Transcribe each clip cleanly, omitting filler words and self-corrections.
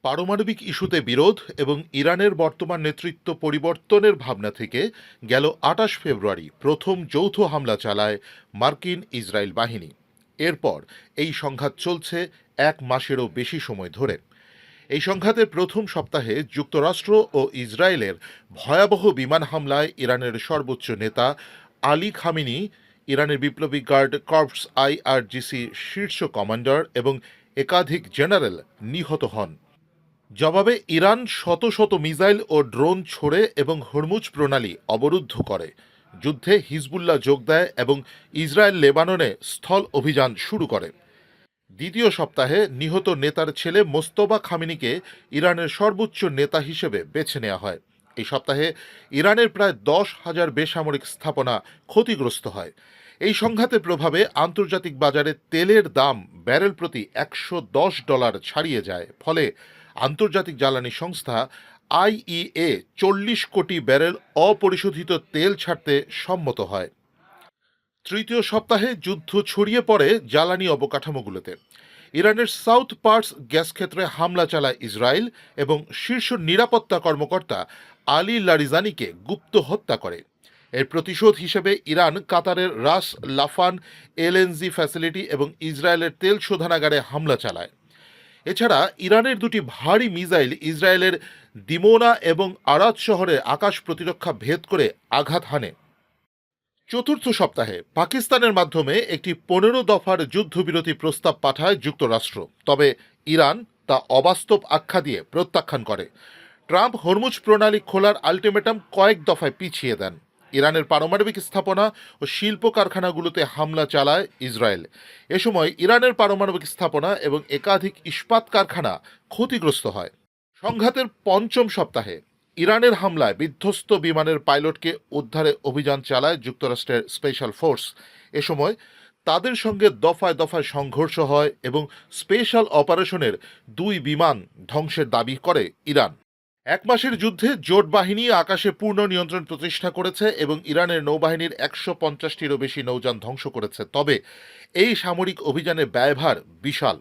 পারমাণবিক ইস্যুতে বিরোধ এবং ইরানের বর্তমান নেতৃত্ব পরিবর্তনের ভাবনা থেকে গেল ২৮ ফেব্রুয়ারি প্রথম যৌথ হামলা চালায় মার্কিন ইসরায়েল বাহিনী। এরপর এই সংঘাত চলছে এক মাসেরও বেশি সময় ধরে। এই সংঘাতের প্রথম সপ্তাহে যুক্তরাষ্ট্র ও ইসরায়েলের ভয়াবহ বিমান হামলায় ইরানের সর্বোচ্চ নেতা আলী খামেনি, ইরানের বিপ্লবী গার্ড কর্পস IRGC শীর্ষ কমান্ডার এবং একাধিক জেনারেল নিহত হন। জবাবে ইরান শত শত মিসাইল ও ড্রোন ছোড়ে এবং হরমুজ প্রণালী অবরুদ্ধ করে। যুদ্ধে হিজবুল্লাহ যোগ দেয় এবং ইসরায়েল লেবাননে স্থল অভিযান শুরু করে। দ্বিতীয় সপ্তাহে নিহত নেতার ছেলে মোস্তফা খামেনিকে ইরানের সর্বোচ্চ নেতা হিসেবে বেছে নেওয়া হয়। এই সপ্তাহে ইরানের প্রায় 10,000 বেসামরিক স্থাপনা ক্ষতিগ্রস্ত হয়। এই সংঘাতের প্রভাবে আন্তর্জাতিক বাজারে তেলের দাম ব্যারেল প্রতি $110 ছাড়িয়ে যায়। ফলে আন্তর্জাতিক জ্বালানি সংস্থা IEA 40 কোটি ব্যারেল অপরিশোধিত তেল ছাড়তে সম্মত হয়। তৃতীয় সপ্তাহে যুদ্ধ ছড়িয়ে পড়ে জ্বালানি অবকাঠামোগুলোতে। ইরানের সাউথ পার্টস গ্যাস ক্ষেত্রে হামলা চালায় ইসরায়েল এবং শীর্ষ নিরাপত্তা কর্মকর্তা আলী লারিজানিকে গুপ্ত হত্যা করে। এর প্রতিশোধ হিসেবে ইরান কাতারের রাস লাফান LNG ফ্যাসিলিটি এবং ইসরায়েলের তেল শোধনাগারে হামলা চালায়। এছাড়া ইরানের দুটি ভারী মিসাইল ইসরায়েলের দিমোনা এবং আরাদ শহরে আকাশ প্রতিরক্ষা ভেদ করে আঘাত হানে। চতুর্থ সপ্তাহে পাকিস্তানের মাধ্যমে একটি 15 দফার যুদ্ধবিরতি প্রস্তাব পাঠায় যুক্তরাষ্ট্র, তবে ইরান তা অবাস্তব আখ্যা দিয়ে প্রত্যাখ্যান করে। ট্রাম্প হরমুজ প্রণালী খোলার আলটিমেটাম কয়েক দফায় পিছিয়ে দেন। ইরানের পারমাণবিক স্থাপনা ও শিল্প কারখানাগুলোতে হামলা চালায় ইসরায়েল। এ সময় ইরানের পারমাণবিক স্থাপনা এবং একাধিক ইস্পাত কারখানা ক্ষতিগ্রস্ত হয়। সংঘাতের পঞ্চম সপ্তাহে ইরানের হামলায় বিধ্বস্ত বিমানের পাইলটকে উদ্ধারে অভিযান চালায় যুক্তরাষ্ট্রের স্পেশাল ফোর্স। এ সময় তাদের সঙ্গে দফায় দফায় সংঘর্ষ হয় এবং স্পেশাল অপারেশনের 2 বিমান ধ্বংসের দাবি করে ইরান। এক মাসের যুদ্ধে জোট বাহিনী আকাশে পূর্ণ নিয়ন্ত্রণ প্রতিষ্ঠা করেছে এবং ইরানের নৌবাহিনীর 150টিরও বেশি নৌযান ধ্বংস করেছে। তবে এই সামরিক অভিযানের ব্যয়ভার বিশাল।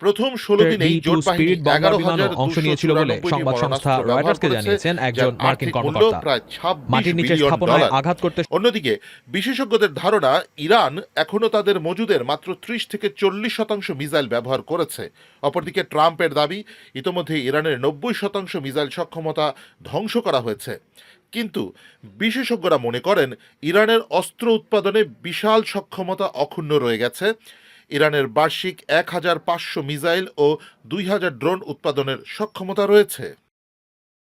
প্রথম 16 দিনেই জোট বাহিনী 11,294 অংশ নিয়েছিল বলে সংবাদ সংস্থা রয়টার্সকে জানিয়েছেন একজন মার্কিন কর্মকর্তা। প্রায় মাটির নিচের $26 স্থাপনায় বিলিয়ন। আঘাত করতে অন্যদিকে বিশেষজ্ঞদের ধারণা ইরান এখনো তাদের মজুদের মাত্র 30 থেকে 40% মিসাইল ব্যবহার করেছে। অপরদিকে ট্রাম্পের দাবি ইতোমধ্যে ইরানের 90% মিসাইল সক্ষমতা ধ্বংস করা হয়েছে। কিন্তু বিশেষজ্ঞরা মনে করেন ইরানের অস্ত্র উৎপাদনে বিশাল সক্ষমতা অক্ষুণ্ণ রয়ে গেছে। ইরানের বার্ষিক 1,500 মিসাইল ও 2,000 ড্রোন উৎপাদনের সক্ষমতা রয়েছে।